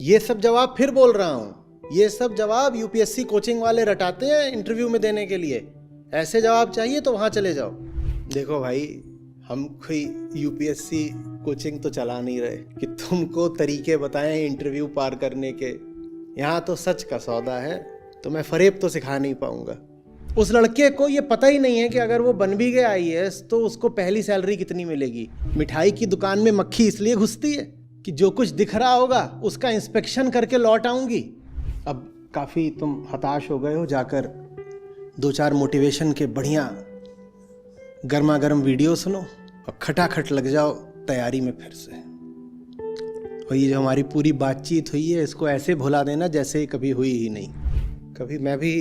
ये सब जवाब फिर बोल रहा हूँ, ये सब जवाब यूपीएससी कोचिंग वाले रटाते हैं इंटरव्यू में देने के लिए। ऐसे जवाब चाहिए तो वहाँ चले जाओ। देखो भाई, हम कोई यूपीएससी कोचिंग तो चला नहीं रहे कि तुमको तरीके बताएं इंटरव्यू पार करने के। यहाँ तो सच का सौदा है, तो मैं फरेब तो सिखा नहीं पाऊंगा। उस लड़के को ये पता ही नहीं है कि अगर वो बन भी गया आईएएस तो उसको पहली सैलरी कितनी मिलेगी। मिठाई की दुकान में मक्खी इसलिए घुसती है कि जो कुछ दिख रहा होगा उसका इंस्पेक्शन करके लौट आऊंगी। अब काफ़ी तुम हताश हो गए हो, जाकर 2-4 मोटिवेशन के बढ़िया गर्मा गर्म वीडियो सुनो और खटाखट लग जाओ तैयारी में फिर से। और ये जो हमारी पूरी बातचीत हुई है इसको ऐसे भुला देना जैसे कभी हुई ही नहीं। कभी मैं भी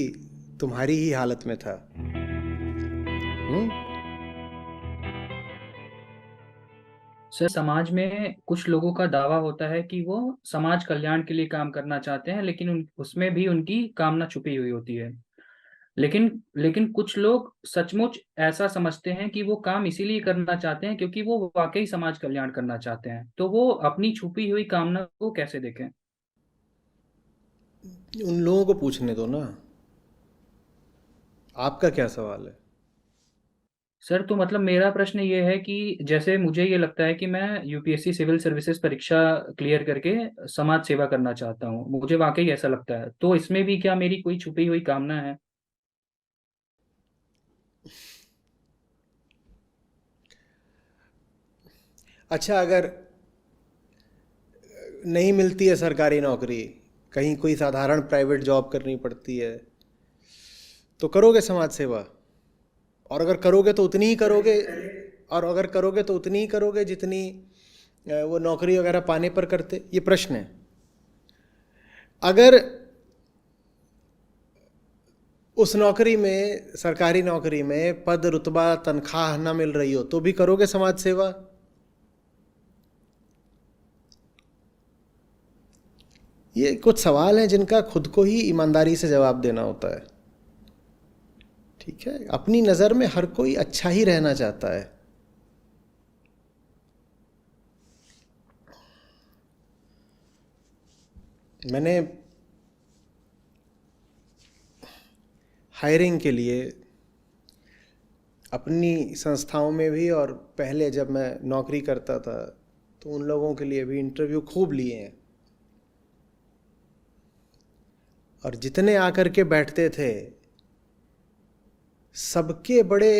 तुम्हारी ही हालत में था। सर, समाज में कुछ लोगों का दावा होता है कि वो समाज कल्याण के लिए काम करना चाहते हैं, लेकिन उसमें भी उनकी कामना छुपी हुई होती है। लेकिन लेकिन कुछ लोग सचमुच ऐसा समझते हैं कि वो काम इसीलिए करना चाहते हैं क्योंकि वो वाकई समाज कल्याण करना चाहते हैं। तो वो अपनी छुपी हुई कामना को कैसे देखें? उन लोगों को पूछने दो ना, आपका क्या सवाल है? सर, तो मतलब मेरा प्रश्न ये है कि जैसे मुझे ये लगता है कि मैं यूपीएससी सिविल सर्विसेज परीक्षा क्लियर करके समाज सेवा करना चाहता हूँ, मुझे वाकई ऐसा लगता है। तो इसमें भी क्या मेरी कोई छुपी हुई कामना है? अच्छा, अगर नहीं मिलती है सरकारी नौकरी, कहीं कोई साधारण प्राइवेट जॉब करनी पड़ती है, तो करोगे समाज सेवा? और अगर करोगे तो उतनी ही करोगे, और अगर करोगे तो उतनी ही करोगे जितनी वो नौकरी वगैरह पाने पर करते? ये प्रश्न है। अगर उस नौकरी में, सरकारी नौकरी में पद रुतबा तनख्वाह ना मिल रही हो तो भी करोगे समाज सेवा? ये कुछ सवाल हैं जिनका खुद को ही ईमानदारी से जवाब देना होता है। ठीक है, अपनी नज़र में हर कोई अच्छा ही रहना चाहता है। मैंने हायरिंग के लिए अपनी संस्थाओं में भी, और पहले जब मैं नौकरी करता था तो उन लोगों के लिए भी इंटरव्यू खूब लिए हैं। और जितने आकर के बैठते थे सबके बड़े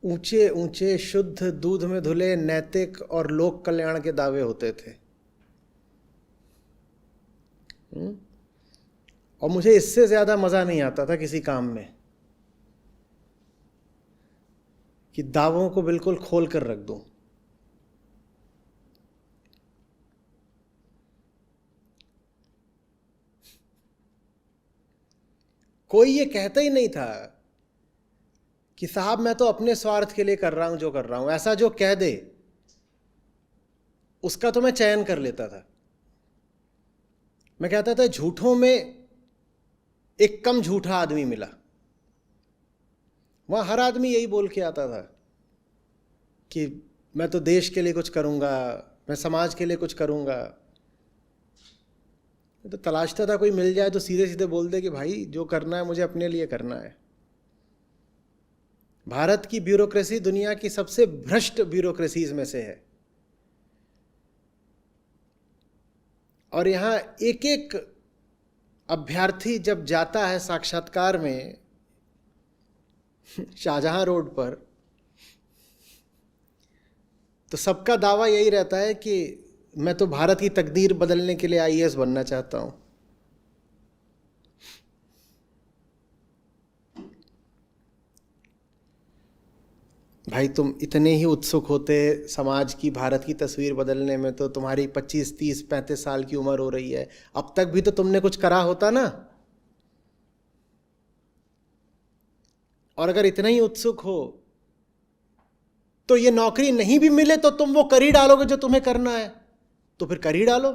ऊंचे ऊंचे शुद्ध दूध में धुले नैतिक और लोक कल्याण के दावे होते थे। और मुझे इससे ज़्यादा मज़ा नहीं आता था किसी काम में कि दावों को बिल्कुल खोल कर रख दूं। कोई ये कहता ही नहीं था कि साहब मैं तो अपने स्वार्थ के लिए कर रहा हूं जो कर रहा हूं। ऐसा जो कह दे उसका तो मैं चयन कर लेता था। मैं कहता था झूठों में एक कम झूठा आदमी मिला। वहां हर आदमी यही बोल के आता था कि मैं तो देश के लिए कुछ करूंगा, मैं समाज के लिए कुछ करूंगा। मैं तो तलाशता था कोई मिल जाए तो सीधे सीधे बोल दे कि भाई जो करना है मुझे अपने लिए करना है। भारत की ब्यूरोक्रेसी दुनिया की सबसे भ्रष्ट ब्यूरोक्रेसीज में से है। और यहाँ एक एक अभ्यर्थी जब जाता है साक्षात्कार में शाहजहां रोड पर, तो सबका दावा यही रहता है कि मैं तो भारत की तकदीर बदलने के लिए आईएएस बनना चाहता हूं। भाई तुम इतने ही उत्सुक होते समाज की, भारत की तस्वीर बदलने में, तो तुम्हारी 25, 30, 35 साल की उम्र हो रही है, अब तक भी तो तुमने कुछ करा होता ना। और अगर इतना ही उत्सुक हो तो ये नौकरी नहीं भी मिले तो तुम वो कर ही डालोगे जो तुम्हें करना है, तो फिर कर ही डालो।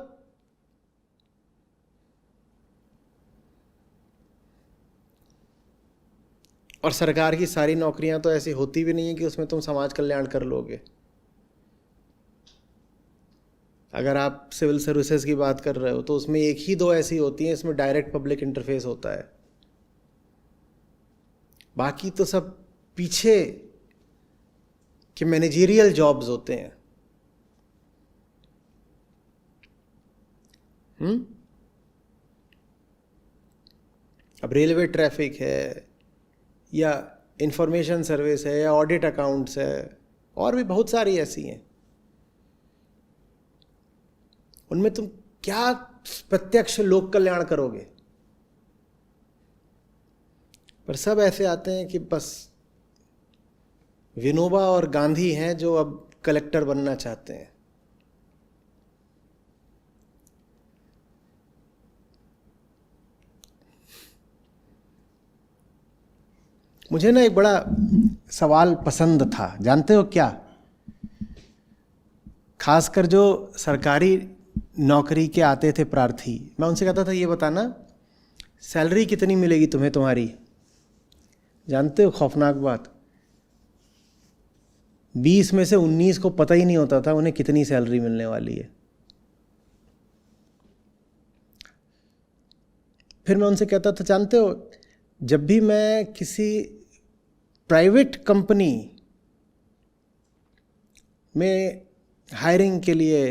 और सरकार की सारी नौकरियां तो ऐसी होती भी नहीं है कि उसमें तुम समाज कल्याण कर लोगे। अगर आप सिविल सर्विसेज की बात कर रहे हो तो उसमें एक ही दो ऐसी होती हैं इसमें डायरेक्ट पब्लिक इंटरफेस होता है, बाकी तो सब पीछे के मैनेजरियल जॉब्स होते हैं। अब रेलवे ट्रैफिक है या इंफॉर्मेशन सर्विस है या ऑडिट अकाउंट्स है, और भी बहुत सारी ऐसी हैं, उनमें तुम क्या प्रत्यक्ष लोक कल्याण करोगे? पर सब ऐसे आते हैं कि बस विनोबा और गांधी हैं जो अब कलेक्टर बनना चाहते हैं। मुझे ना एक बड़ा सवाल पसंद था, जानते हो क्या? खासकर जो सरकारी नौकरी के आते थे प्रार्थी, मैं उनसे कहता था ये बताना सैलरी कितनी मिलेगी तुम्हें तुम्हारी। जानते हो खौफनाक बात, 20 में से 19 को पता ही नहीं होता था उन्हें कितनी सैलरी मिलने वाली है। फिर मैं उनसे कहता था जानते हो, जब भी मैं किसी प्राइवेट कंपनी में हायरिंग के लिए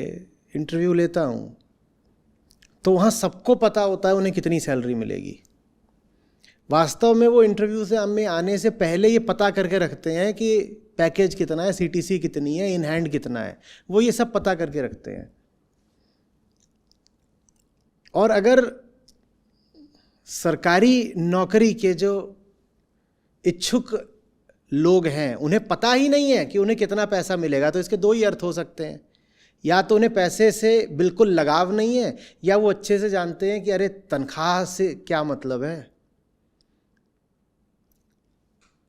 इंटरव्यू लेता हूँ तो वहाँ सबको पता होता है उन्हें कितनी सैलरी मिलेगी। वास्तव में वो इंटरव्यू से में आने से पहले ये पता करके रखते हैं कि पैकेज कितना है, सीटीसी कितनी है, इन हैंड कितना है, वो ये सब पता करके रखते हैं। और अगर सरकारी नौकरी के जो इच्छुक लोग हैं उन्हें पता ही नहीं है कि उन्हें कितना पैसा मिलेगा, तो इसके दो ही अर्थ हो सकते हैं, या तो उन्हें पैसे से बिल्कुल लगाव नहीं है, या वो अच्छे से जानते हैं कि अरे तनख्वाह से क्या मतलब है,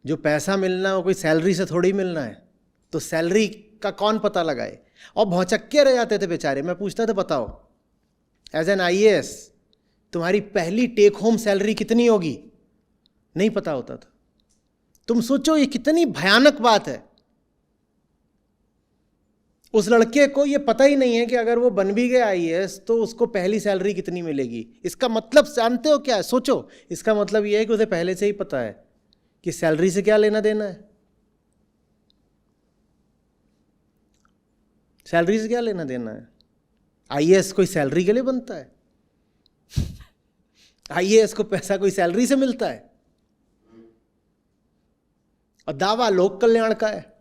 जो पैसा मिलना है वो कोई सैलरी से थोड़ी मिलना है, तो सैलरी का कौन पता लगाए। और भौचक्के रह जाते थे बेचारे। मैं पूछता था बताओ एज एन आईएएस तुम्हारी पहली टेक होम सैलरी कितनी होगी, नहीं पता होता था। तुम सोचो ये कितनी भयानक बात है। उस लड़के को ये पता ही नहीं है कि अगर वो बन भी गया आईएएस तो उसको पहली सैलरी कितनी मिलेगी। इसका मतलब जानते हो क्या है? सोचो, इसका मतलब ये है कि उसे पहले से ही पता है कि सैलरी से क्या लेना देना है। सैलरी से क्या लेना देना है? आईएएस कोई सैलरी के लिए बनता है? आईएएस को पैसा कोई सैलरी से मिलता है? और दावा लोक कल्याण का है।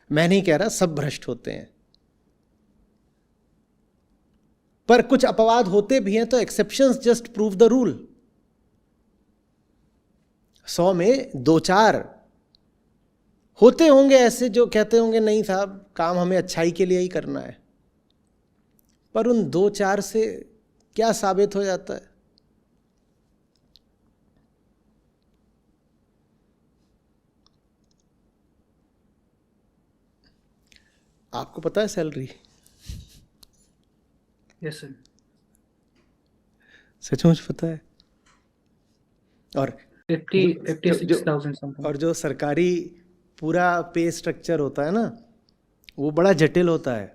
मैं नहीं कह रहा सब भ्रष्ट होते हैं, पर कुछ अपवाद होते भी हैं, तो exceptions just prove the rule. 100 में 2-4 होते होंगे ऐसे जो कहते होंगे नहीं साहब काम हमें अच्छाई के लिए ही करना है, पर उन 2-4 से क्या साबित हो जाता है? आपको पता है सैलरी? Yes sir. सचमुच पता है? और 56,000 समथिंग। और जो सरकारी पूरा पे स्ट्रक्चर होता है ना, वो बड़ा जटिल होता है।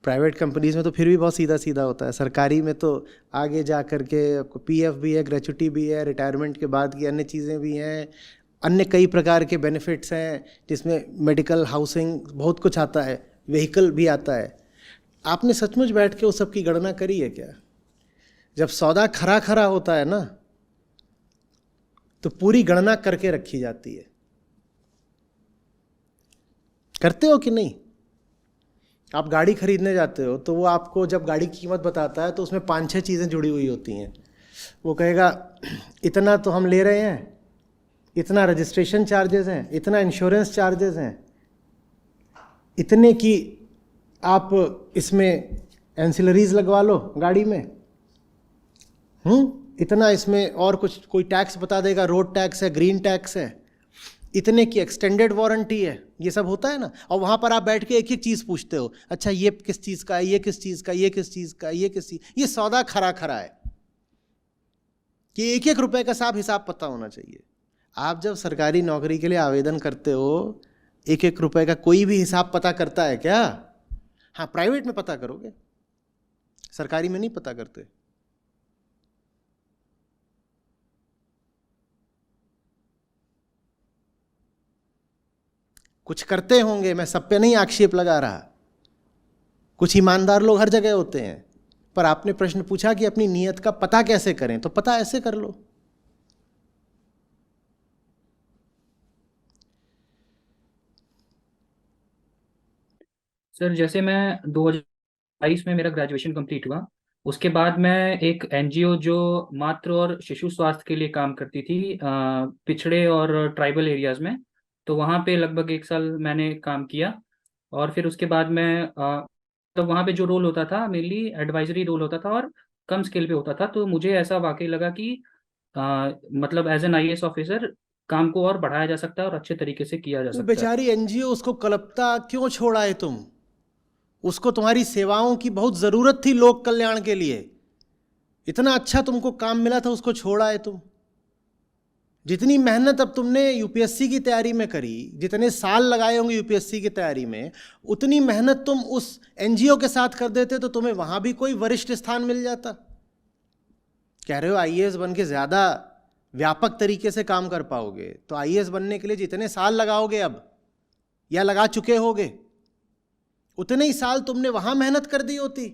प्राइवेट कंपनीज में तो फिर भी बहुत सीधा सीधा होता है, सरकारी में तो आगे जा कर के पीएफ भी है, ग्रेच्युटी भी है, रिटायरमेंट के बाद की अन्य चीज़ें भी हैं, अन्य कई प्रकार के बेनिफिट्स हैं जिसमें मेडिकल, हाउसिंग, बहुत कुछ आता है, व्हीकल भी आता है। आपने सचमुच बैठ के उस सब की गणना करी है क्या? जब सौदा खरा खरा होता है ना तो पूरी गणना करके रखी जाती है। करते हो कि नहीं? आप गाड़ी खरीदने जाते हो तो वो आपको जब गाड़ी की कीमत बताता है तो उसमें 5-6 चीज़ें जुड़ी हुई होती हैं। वो कहेगा इतना तो हम ले रहे हैं, इतना रजिस्ट्रेशन चार्जेस हैं, इतना इंश्योरेंस चार्जेस हैं, इतने की आप इसमें एंसिलरीज लगवा लो गाड़ी में, इतना इसमें और कुछ कोई टैक्स बता देगा, रोड टैक्स है, ग्रीन टैक्स है, इतने की एक्सटेंडेड वारंटी है, ये सब होता है ना। और वहाँ पर आप बैठ के एक एक चीज़ पूछते हो, अच्छा ये किस चीज़ का है, ये किस चीज़ का, ये किस चीज़ का, ये किस चीज़। ये सौदा खरा खरा है कि एक एक रुपए का साफ हिसाब पता होना चाहिए। आप जब सरकारी नौकरी के लिए आवेदन करते हो, एक एक रुपए का कोई भी हिसाब पता करता है क्या? हाँ, प्राइवेट में पता करोगे, सरकारी में नहीं पता करते। कुछ करते होंगे, मैं सब पे नहीं आक्षेप लगा रहा, कुछ ईमानदार लोग हर जगह होते हैं, पर आपने प्रश्न पूछा कि अपनी नीयत का पता कैसे करें, तो पता ऐसे कर लो। सर जैसे मैं 2022 में मेरा ग्रेजुएशन कंप्लीट हुआ, उसके बाद मैं एक एनजीओ जो मातृ और शिशु स्वास्थ्य के लिए काम करती थी पिछड़े और ट्राइबल एरियाज में, तो वहाँ पे लगभग 1 साल मैंने काम किया। और फिर उसके बाद मैं तो वहाँ पे जो रोल होता था मेनली एडवाइजरी रोल होता था और कम स्केल पे होता था। तो मुझे ऐसा वाकई लगा कि मतलब एज एन आईएएस ऑफिसर काम को और बढ़ाया जा सकता है और अच्छे तरीके से किया जा वो सकता है। बेचारी एनजीओ उसको कलपता क्यों छोड़ा है तुम? उसको तुम्हारी सेवाओं की बहुत जरूरत थी लोक कल्याण के लिए, इतना अच्छा तुमको काम मिला था, उसको छोड़ा है तुम। जितनी मेहनत अब तुमने यूपीएससी की तैयारी में करी, जितने साल लगाए होंगे यूपीएससी की तैयारी में, उतनी मेहनत तुम उस एनजीओ के साथ कर देते तो तुम्हें वहां भी कोई वरिष्ठ स्थान मिल जाता। कह रहे हो आईएएस बन के ज्यादा व्यापक तरीके से काम कर पाओगे, तो आईएएस बनने के लिए जितने साल लगाओगे अब या लगा चुके होगे, उतने ही साल तुमने वहां मेहनत कर दी होती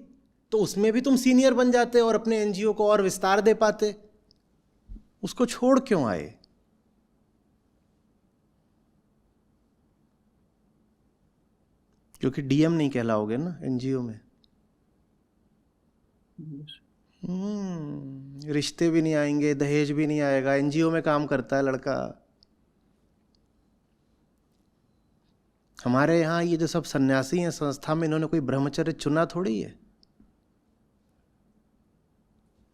तो उसमें भी तुम सीनियर बन जाते और अपने एनजीओ को और विस्तार दे पाते। उसको छोड़ क्यों आए? क्योंकि डीएम नहीं कहलाओगे ना एनजीओ में। रिश्ते भी नहीं आएंगे, दहेज भी नहीं आएगा, एनजीओ में काम करता है लड़का। हमारे यहाँ ये जो सब सन्यासी हैं संस्था में, इन्होंने कोई ब्रह्मचर्य चुना थोड़ी है,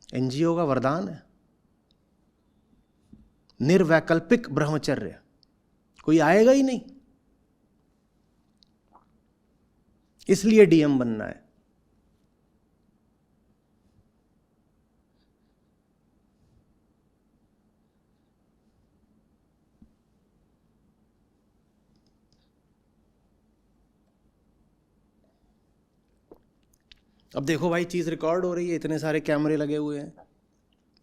एनजीओ का वरदान है निर्वैकल्पिक ब्रह्मचर्य, कोई आएगा ही नहीं, इसलिए डीएम बनना है। अब देखो भाई, चीज रिकॉर्ड हो रही है, इतने सारे कैमरे लगे हुए हैं,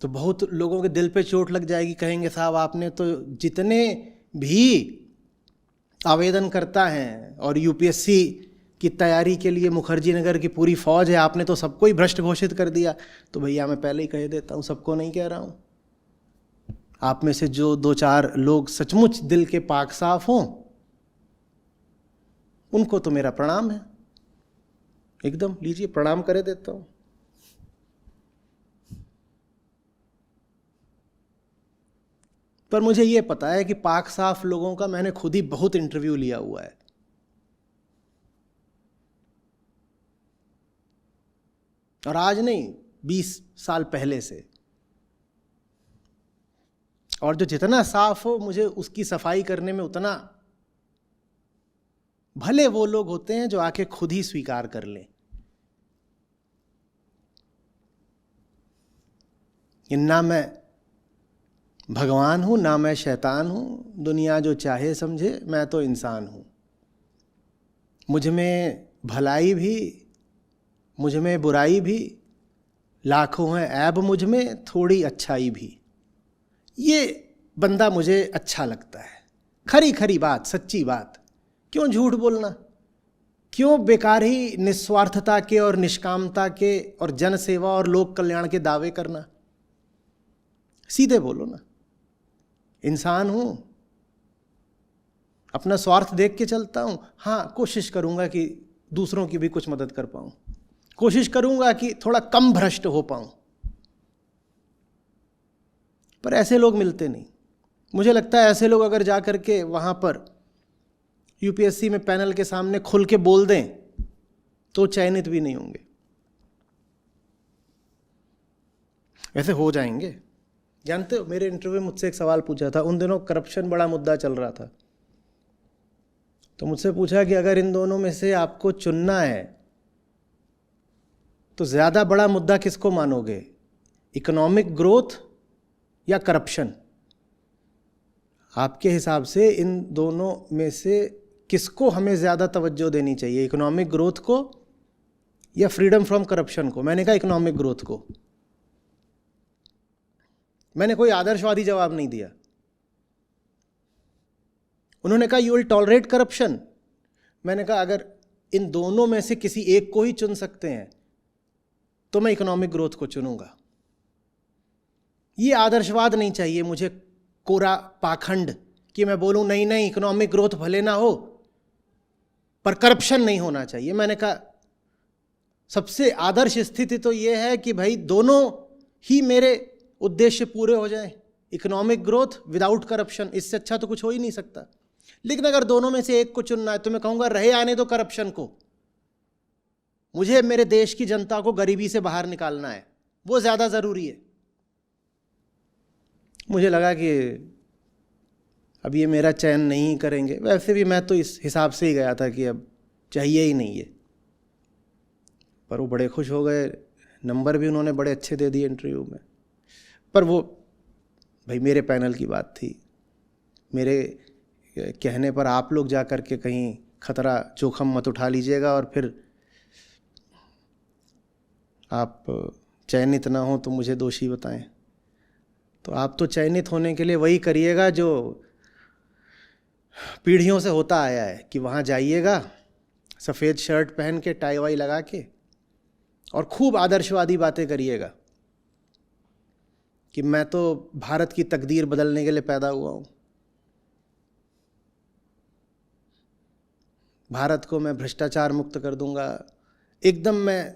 तो बहुत लोगों के दिल पे चोट लग जाएगी, कहेंगे साहब आपने तो जितने भी आवेदन करता हैं और यूपीएससी की तैयारी के लिए मुखर्जी नगर की पूरी फौज है, आपने तो सबको ही भ्रष्ट घोषित कर दिया। तो भैया मैं पहले ही कह देता हूँ, सबको नहीं कह रहा हूँ, आप में से जो 2-4 लोग सचमुच दिल के पाक साफ हों, उनको तो मेरा प्रणाम है, एकदम लीजिए प्रणाम करे देता हूँ। पर मुझे ये पता है कि पाक साफ लोगों का मैंने खुद ही बहुत इंटरव्यू लिया हुआ है, और आज नहीं 20 साल पहले से। और जो जितना साफ हो, मुझे उसकी सफाई करने में उतना, भले वो लोग होते हैं जो आके खुद ही स्वीकार कर लें कि ना मैं भगवान हूं ना मैं शैतान हूं, दुनिया जो चाहे समझे, मैं तो इंसान हूं, मुझ में भलाई भी मुझ में बुराई भी, लाखों हैं ऐब मुझ में, थोड़ी अच्छाई भी। ये बंदा मुझे अच्छा लगता है, खरी खरी बात, सच्ची बात। क्यों झूठ बोलना, क्यों बेकार ही निस्वार्थता के और निष्कामता के और जन सेवा और लोक कल्याण के दावे करना? सीधे बोलो ना, इंसान हूं, अपना स्वार्थ देख के चलता हूं, हाँ कोशिश करूंगा कि दूसरों की भी कुछ मदद कर पाऊं, कोशिश करूंगा कि थोड़ा कम भ्रष्ट हो पाऊं, पर ऐसे लोग मिलते नहीं। मुझे लगता है ऐसे लोग अगर जा करके वहां पर यूपीएससी में पैनल के सामने खुल के बोल दें तो चयनित भी नहीं होंगे, ऐसे हो जाएंगे। जानते हो, मेरे इंटरव्यू में मुझसे एक सवाल पूछा था, उन दिनों करप्शन बड़ा मुद्दा चल रहा था, तो मुझसे पूछा कि अगर इन दोनों में से आपको चुनना है तो ज़्यादा बड़ा मुद्दा किसको मानोगे, इकोनॉमिक ग्रोथ या करप्शन? आपके हिसाब से इन दोनों में से किसको हमें ज़्यादा तवज्जो देनी चाहिए, इकोनॉमिक ग्रोथ को या फ्रीडम फ्रॉम करप्शन को? मैंने कहा इकोनॉमिक ग्रोथ को। मैंने कोई आदर्शवादी जवाब नहीं दिया। उन्होंने कहा यू विल टॉलरेट करप्शन। मैंने कहा अगर इन दोनों में से किसी एक को ही चुन सकते हैं तो मैं इकोनॉमिक ग्रोथ को चुनूंगा। ये आदर्शवाद नहीं चाहिए मुझे, कोरा पाखंड कि मैं बोलूं नहीं नहीं इकोनॉमिक ग्रोथ भले ना हो पर करप्शन नहीं होना चाहिए। मैंने कहा सबसे आदर्श स्थिति तो यह है कि भाई दोनों ही मेरे उद्देश्य पूरे हो जाएं, इकोनॉमिक ग्रोथ विदाउट करप्शन, इससे अच्छा तो कुछ हो ही नहीं सकता। लेकिन अगर दोनों में से एक को चुनना है तो मैं कहूंगा रहे आने दो करप्शन को। मुझे मेरे देश की जनता को गरीबी से बाहर निकालना है, वो ज़्यादा ज़रूरी है। मुझे लगा कि अब ये मेरा चयन नहीं करेंगे, वैसे भी मैं तो इस हिसाब से ही गया था कि अब चाहिए ही नहीं है। पर वो बड़े खुश हो गए, नंबर भी उन्होंने बड़े अच्छे दे दिए इंटरव्यू में। पर वो भाई मेरे पैनल की बात थी, मेरे कहने पर आप लोग जा कर के कहीं खतरा जोखम मत उठा लीजिएगा और फिर आप चयनित ना हो तो मुझे दोषी बताएं। तो आप तो चयनित होने के लिए वही करिएगा जो पीढ़ियों से होता आया है कि वहाँ जाइएगा सफ़ेद शर्ट पहन के, टाई वाई लगा के, और खूब आदर्शवादी बातें करिएगा कि मैं तो भारत की तकदीर बदलने के लिए पैदा हुआ हूँ, भारत को मैं भ्रष्टाचार मुक्त कर दूंगा, एकदम मैं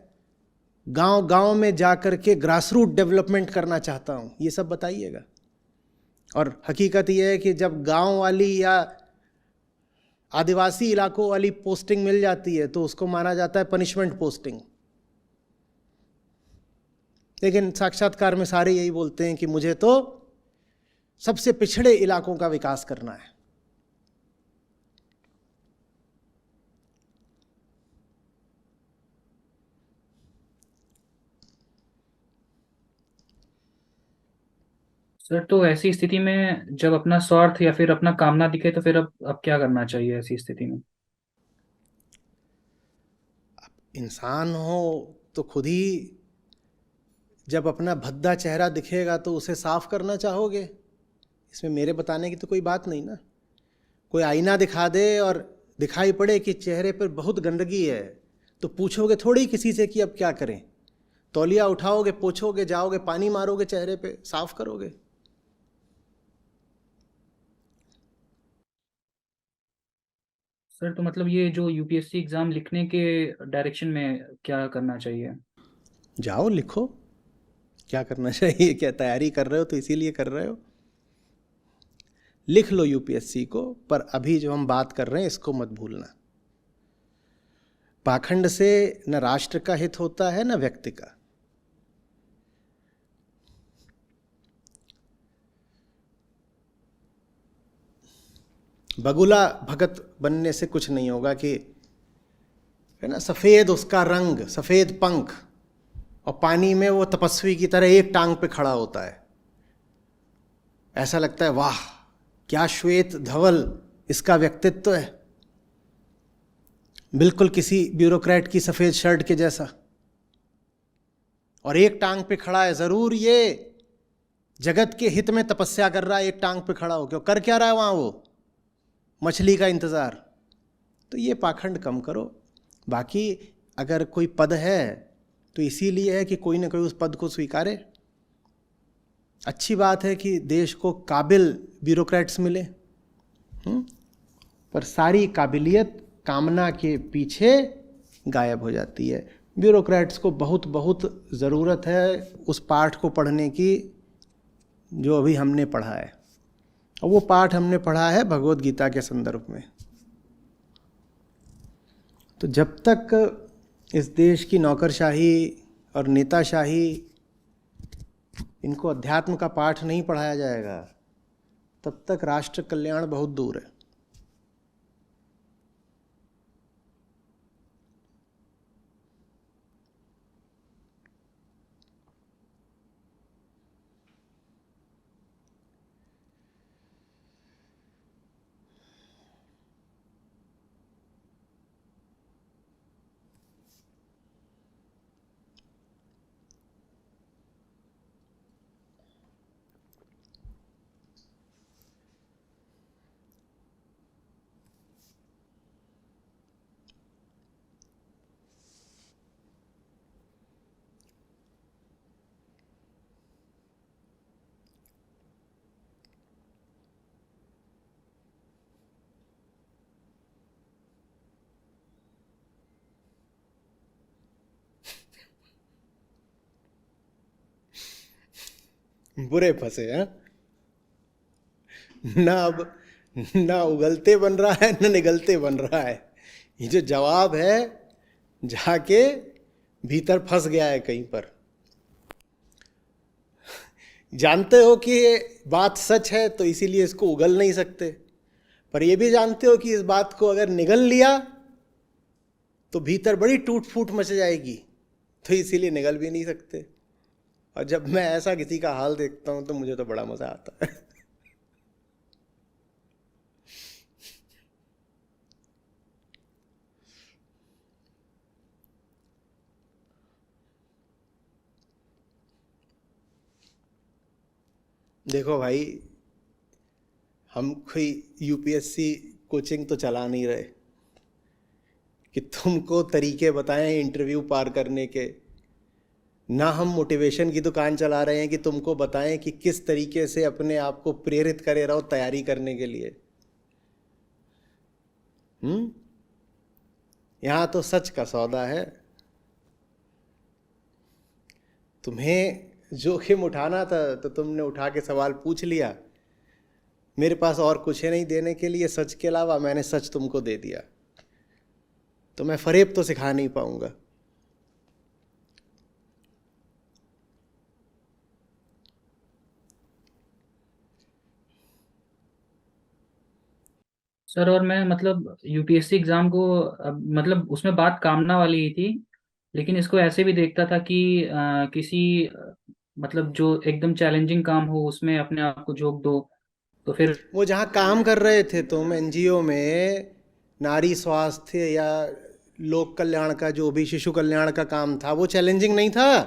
गांव गांव में जा कर के ग्रास रूट डेवलपमेंट करना चाहता हूँ, ये सब बताइएगा। और हकीकत ये है कि जब गांव वाली या आदिवासी इलाकों वाली पोस्टिंग मिल जाती है तो उसको माना जाता है पनिशमेंट पोस्टिंग। लेकिन साक्षात्कार में सारे यही बोलते हैं कि मुझे तो सबसे पिछड़े इलाकों का विकास करना है। सर तो ऐसी स्थिति में जब अपना स्वार्थ या फिर अपना कामना दिखे तो फिर अब क्या करना चाहिए ऐसी स्थिति में? इंसान हो तो खुद ही जब अपना भद्दा चेहरा दिखेगा तो उसे साफ करना चाहोगे। इसमें मेरे बताने की तो कोई बात नहीं ना। कोई आईना दिखा दे और दिखाई पड़े कि चेहरे पर बहुत गंदगी है तो पूछोगे थोड़ी किसी से कि अब क्या करें। तौलिया उठाओगे, पोछोगे, जाओगे, पानी मारोगे चेहरे पे, साफ करोगे। सर तो मतलब ये जो यूपीएससी एग्जाम लिखने के डायरेक्शन में क्या करना चाहिए? जाओ लिखो, क्या करना चाहिए, क्या तैयारी कर रहे हो तो इसीलिए कर रहे हो, लिख लो यूपीएससी को। पर अभी जो हम बात कर रहे हैं इसको मत भूलना। पाखंड से न राष्ट्र का हित होता है न व्यक्ति का। बगुला भगत बनने से कुछ नहीं होगा कि है ना, सफ़ेद उसका रंग, सफ़ेद पंख, और पानी में वो तपस्वी की तरह एक टांग पे खड़ा होता है। ऐसा लगता है वाह क्या श्वेत धवल इसका व्यक्तित्व है, बिल्कुल किसी ब्यूरोक्रेट की सफ़ेद शर्ट के जैसा, और एक टांग पे खड़ा है। ज़रूर ये जगत के हित में तपस्या कर रहा है, एक टांग पे खड़ा हो क्यों कर क्या रहा है वहाँ, वो मछली का इंतज़ार। तो ये पाखंड कम करो। बाकी अगर कोई पद है तो इसीलिए है कि कोई ना कोई उस पद को स्वीकारे। अच्छी बात है कि देश को काबिल ब्यूरोक्रेट्स मिले, पर सारी काबिलियत कामना के पीछे गायब हो जाती है। ब्यूरोक्रेट्स को बहुत बहुत ज़रूरत है उस पाठ को पढ़ने की जो अभी हमने पढ़ा है, और वो पाठ हमने पढ़ा है भगवद गीता के संदर्भ में। तो जब तक इस देश की नौकरशाही और नेताशाही इनको अध्यात्म का पाठ नहीं पढ़ाया जाएगा तब तक राष्ट्र कल्याण बहुत दूर है। बुरे फंसे हैं। ना अब ना उगलते बन रहा है ना निगलते बन रहा है। ये जो जवाब है जाके भीतर फंस गया है कहीं पर। जानते हो कि ये बात सच है तो इसीलिए इसको उगल नहीं सकते, पर ये भी जानते हो कि इस बात को अगर निगल लिया तो भीतर बड़ी टूट फूट मच जाएगी, तो इसीलिए निगल भी नहीं सकते। और जब मैं ऐसा किसी का हाल देखता हूं तो मुझे तो बड़ा मजा आता है। देखो भाई, हम कोई यूपीएससी कोचिंग तो चला नहीं रहे कि तुमको तरीके बताएं इंटरव्यू पार करने के। ना हम मोटिवेशन की दुकान चला रहे हैं कि तुमको बताएं कि किस तरीके से अपने आप को प्रेरित करे रहो तैयारी करने के लिए। यहां तो सच का सौदा है। तुम्हें जोखिम उठाना था तो तुमने उठा के सवाल पूछ लिया। मेरे पास और कुछ है नहीं देने के लिए सच के अलावा, मैंने सच तुमको दे दिया, तो मैं फरेब तो सिखा नहीं पाऊंगा। सर, और मैं मतलब यूपीएससी एग्जाम को मतलब उसमें बात कामना वाली ही थी, लेकिन इसको ऐसे भी देखता था कि किसी मतलब जो एकदम चैलेंजिंग काम हो उसमें अपने आप को झोंक दो, तो फिर। वो जहाँ काम कर रहे थे तुम एनजीओ में, नारी स्वास्थ्य या लोक कल्याण का, जो भी शिशु कल्याण का काम था, वो चैलेंजिंग नहीं था?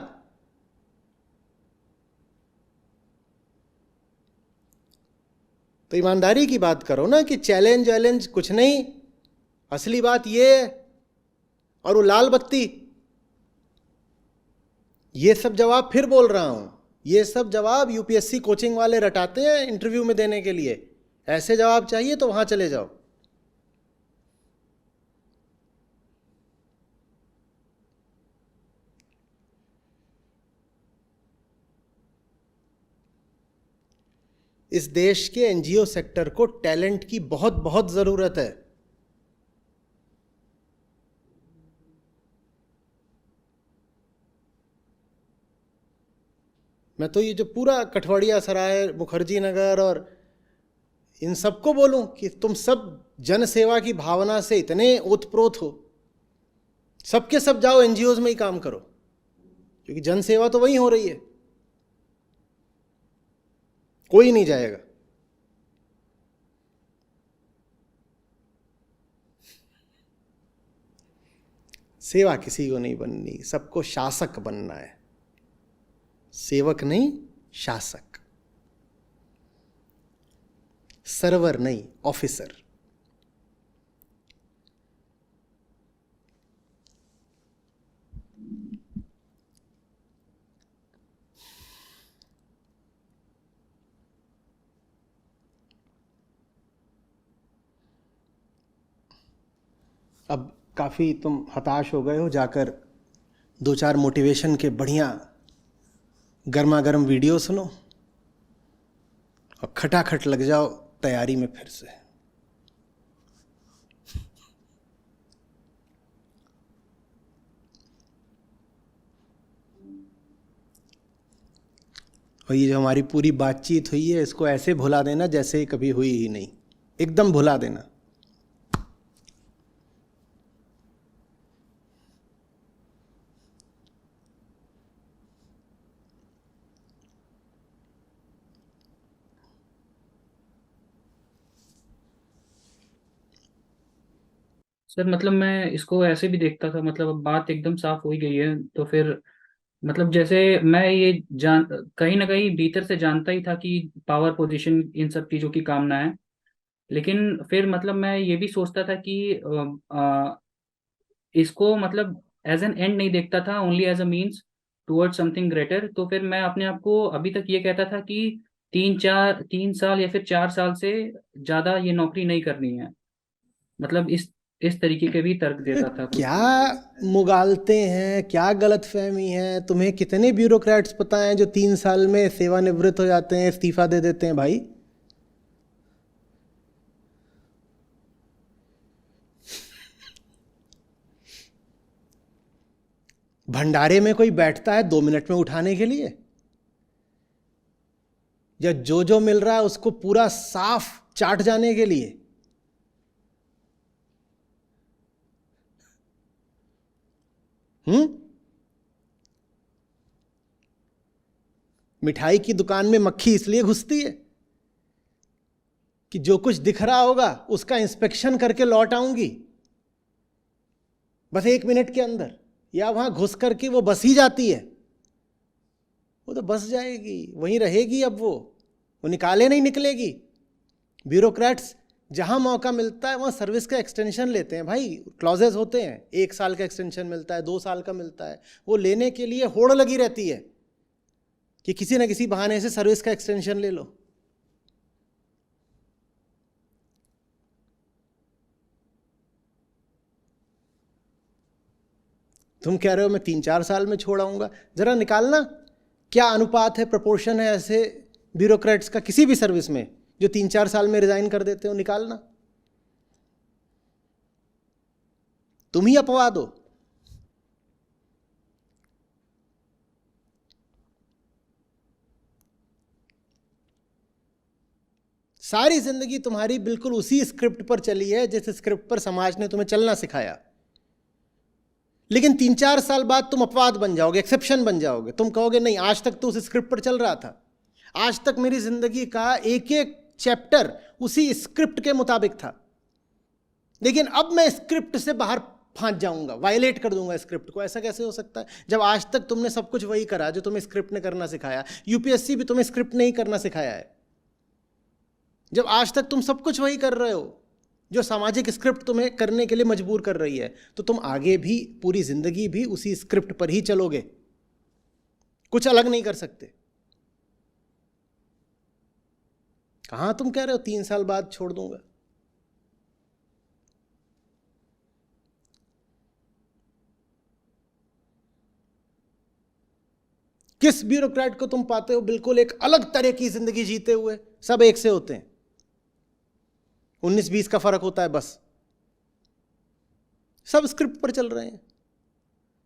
तो ईमानदारी की बात करो ना कि चैलेंज वैलेंज कुछ नहीं, असली बात ये है। और वो लाल बत्ती, ये सब जवाब फिर बोल रहा हूं, ये सब जवाब यूपीएससी कोचिंग वाले रटाते हैं इंटरव्यू में देने के लिए। ऐसे जवाब चाहिए तो वहां चले जाओ। इस देश के एनजीओ सेक्टर को टैलेंट की बहुत बहुत जरूरत है। मैं तो ये जो पूरा कठवड़िया सराय, मुखर्जी नगर और इन सबको बोलूं कि तुम सब जन सेवा की भावना से इतने ओतप्रोत हो, सबके सब जाओ एनजीओज में ही काम करो, क्योंकि जन सेवा तो वहीं हो रही है। कोई नहीं जाएगा। सेवा किसी को नहीं बननी, सबको शासक बनना है, सेवक नहीं, शासक। सर्वर नहीं, ऑफिसर। अब काफ़ी तुम हताश हो गए हो, जाकर दो चार मोटिवेशन के बढ़िया गर्मा गर्म वीडियो सुनो और खटाखट लग जाओ तैयारी में फिर से। और ये जो हमारी पूरी बातचीत हुई है, इसको ऐसे भुला देना जैसे कभी हुई ही नहीं, एकदम भुला देना। सर मतलब मैं इसको ऐसे भी देखता था, मतलब अब बात एकदम साफ हो ही गई है, तो फिर मतलब जैसे मैं ये जान कहीं ना कहीं भीतर से जानता ही था कि पावर पोजीशन इन सब चीजों की कामना है, लेकिन फिर मतलब मैं ये भी सोचता था कि इसको मतलब एज एन एंड नहीं देखता था, only as a means toward something greater. तो फिर मैं अपने आप को अभी तक ये कहता था कि 3 साल या फिर 4 साल से ज्यादा ये नौकरी नहीं करनी है। मतलब इस इस तरीके के भी तर्क देता था कुछ। क्या मुगालते हैं, क्या गलतफहमी है? तुम्हें कितने ब्यूरोक्रेट्स पता हैं जो 3 साल में सेवानिवृत्त हो जाते हैं, इस्तीफा दे देते हैं भाई? भंडारे में कोई बैठता है 2 मिनट में उठाने के लिए, या जो जो मिल रहा है उसको पूरा साफ चाट जाने के लिए? मिठाई की दुकान में मक्खी इसलिए घुसती है कि जो कुछ दिख रहा होगा उसका इंस्पेक्शन करके लौट आऊंगी बस 1 मिनट के अंदर, या वहां घुस करके वो बस ही जाती है? वो तो बस जाएगी, वहीं रहेगी, अब वो निकाले नहीं निकलेगी। ब्यूरोक्रेट्स जहां मौका मिलता है वहां सर्विस का एक्सटेंशन लेते हैं भाई। क्लॉजेज होते हैं, 1 साल का एक्सटेंशन मिलता है, 2 साल का मिलता है, वो लेने के लिए होड़ लगी रहती है कि किसी ना किसी बहाने से सर्विस का एक्सटेंशन ले लो। तुम कह रहे हो मैं 3-4 साल में छोड़ आऊंगा? जरा निकालना क्या अनुपात है, प्रपोर्शन है ऐसे ब्यूरोक्रेट्स का किसी भी सर्विस में जो 3-4 साल में रिजाइन कर देते हो, निकालना। तुम ही अपवाद हो। सारी जिंदगी तुम्हारी बिल्कुल उसी स्क्रिप्ट पर चली है जिस स्क्रिप्ट पर समाज ने तुम्हें चलना सिखाया, लेकिन 3-4 साल बाद तुम अपवाद बन जाओगे, एक्सेप्शन बन जाओगे। तुम कहोगे नहीं, आज तक तो उस स्क्रिप्ट पर चल रहा था, आज तक मेरी जिंदगी का एक एक चैप्टर उसी स्क्रिप्ट के मुताबिक था, लेकिन अब मैं स्क्रिप्ट से बाहर फांस जाऊंगा, वायलेट कर दूंगा स्क्रिप्ट को। ऐसा कैसे हो सकता है जब आज तक तुमने सब कुछ वही करा जो तुम्हें स्क्रिप्ट ने करना सिखाया? यूपीएससी भी तुम्हें स्क्रिप्ट नहीं करना सिखाया है। जब आज तक तुम सब कुछ वही कर रहे हो जो सामाजिक स्क्रिप्ट तुम्हें करने के लिए मजबूर कर रही है, तो तुम आगे भी पूरी जिंदगी भी उसी स्क्रिप्ट पर ही चलोगे, कुछ अलग नहीं कर सकते। कहां तुम कह रहे हो 3 साल बाद छोड़ दूंगा? किस ब्यूरोक्रेट को तुम पाते हो बिल्कुल एक अलग तरह की जिंदगी जीते हुए? सब एक से होते हैं, 19-20 का फर्क होता है बस। सब स्क्रिप्ट पर चल रहे हैं।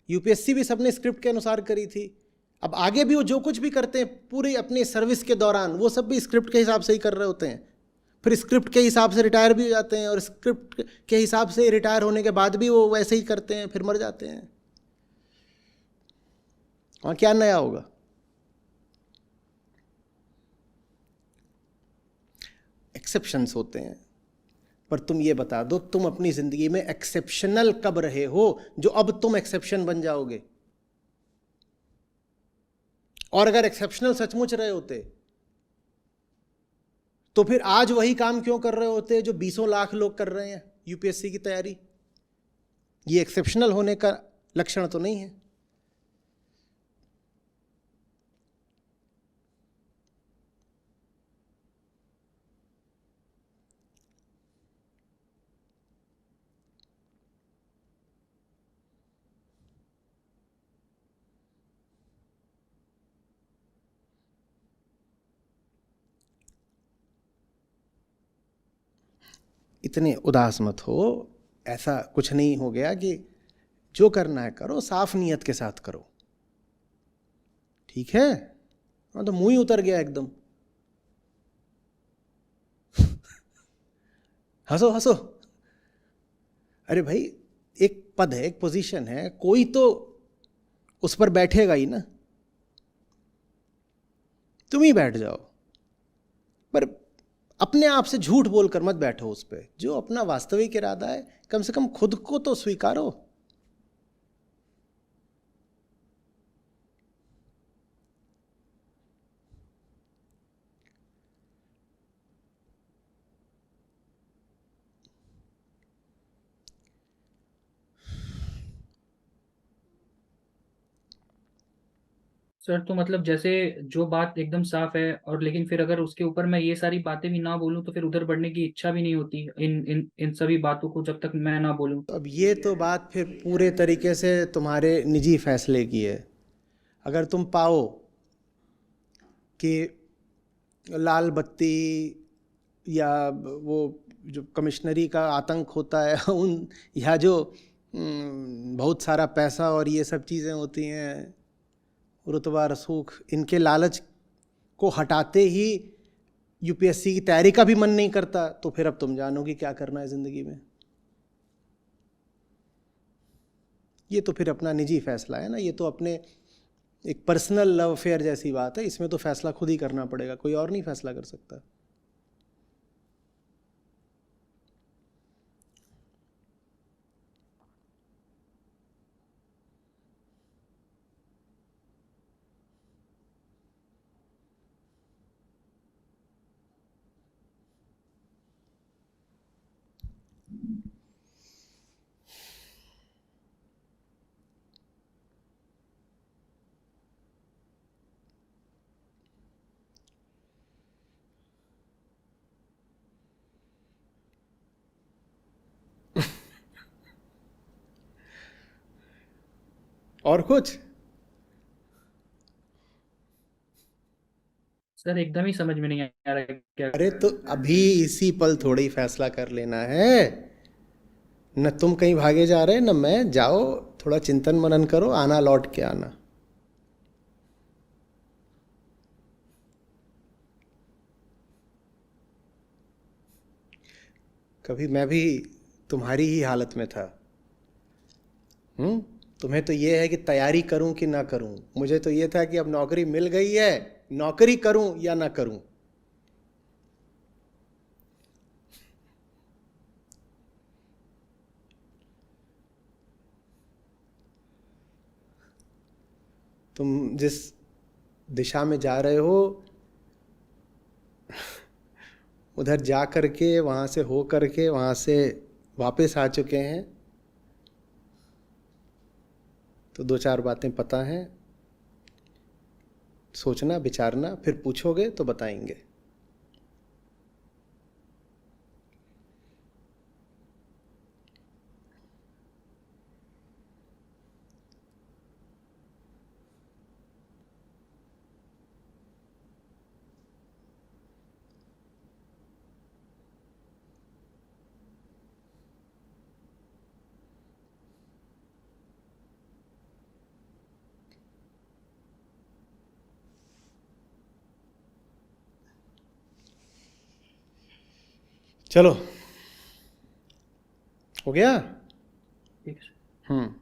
यूपीएससी भी सबने स्क्रिप्ट के अनुसार करी थी, अब आगे भी वो जो कुछ भी करते हैं पूरी अपनी सर्विस के दौरान वो सब भी स्क्रिप्ट के हिसाब से ही कर रहे होते हैं। फिर स्क्रिप्ट के हिसाब से रिटायर भी हो जाते हैं, और स्क्रिप्ट के हिसाब से रिटायर होने के बाद भी वो वैसे ही करते हैं, फिर मर जाते हैं। वहाँ क्या नया होगा? एक्सेप्शंस होते हैं, पर तुम ये बता दो तुम अपनी जिंदगी में एक्सेप्शनल कब रहे हो जो अब तुम एक्सेप्शन बन जाओगे? और अगर एक्सेप्शनल सचमुच रहे होते तो फिर आज वही काम क्यों कर रहे होते जो 20 लाख लोग कर रहे हैं यूपीएससी की तैयारी? ये एक्सेप्शनल होने का लक्षण तो नहीं है। इतने उदास मत हो, ऐसा कुछ नहीं हो गया कि जो करना है करो, साफ नियत के साथ करो, ठीक है? हाँ, तो मुंह ही उतर गया एकदम। हंसो हंसो। अरे भाई, एक पद है, एक पोजीशन है, कोई तो उस पर बैठेगा ही ना। तुम ही बैठ जाओ, पर अपने आप से झूठ बोलकर मत बैठो उस पर। जो अपना वास्तविक इरादा है कम से कम खुद को तो स्वीकारो। सर तो मतलब जैसे जो बात एकदम साफ है, और लेकिन फिर अगर उसके ऊपर मैं ये सारी बातें भी ना बोलूं तो फिर उधर बढ़ने की इच्छा भी नहीं होती, इन सभी बातों को जब तक मैं ना बोलूं। तो अब ये तो बात फिर पूरे तरीके से तुम्हारे निजी फैसले की है। अगर तुम पाओ कि लाल बत्ती या वो जो कमिश्नरी का आतंक होता है उन, या जो बहुत सारा पैसा और ये सब चीज़ें होती हैं, रुतबा रसूख, इनके लालच को हटाते ही यूपीएससी की तैयारी का भी मन नहीं करता, तो फिर अब तुम जानो कि क्या करना है ज़िंदगी में। ये तो फिर अपना निजी फैसला है ना, ये तो अपने एक पर्सनल लव अफेयर जैसी बात है, इसमें तो फैसला खुद ही करना पड़ेगा, कोई और नहीं फैसला कर सकता। और कुछ? सर एकदम ही समझ में नहीं आ रहा है क्या। अरे तो अभी इसी पल थोड़ी फैसला कर लेना है, न तुम कहीं भागे जा रहे न मैं। जाओ, थोड़ा चिंतन मनन करो, आना लौट के आना। कभी मैं भी तुम्हारी ही हालत में था। तुम्हें तो ये है कि तैयारी करूं कि ना करूं, मुझे तो ये था कि अब नौकरी मिल गई है, नौकरी करूं या ना करूं। तुम जिस दिशा में जा रहे हो, उधर जा करके, वहाँ से हो करके, वहाँ से वापस आ चुके हैं, तो दो चार बातें पता हैं। सोचना, विचारना, फिर पूछोगे तो बताएंगे। चलो, हो गया। ठीक है। हम्म।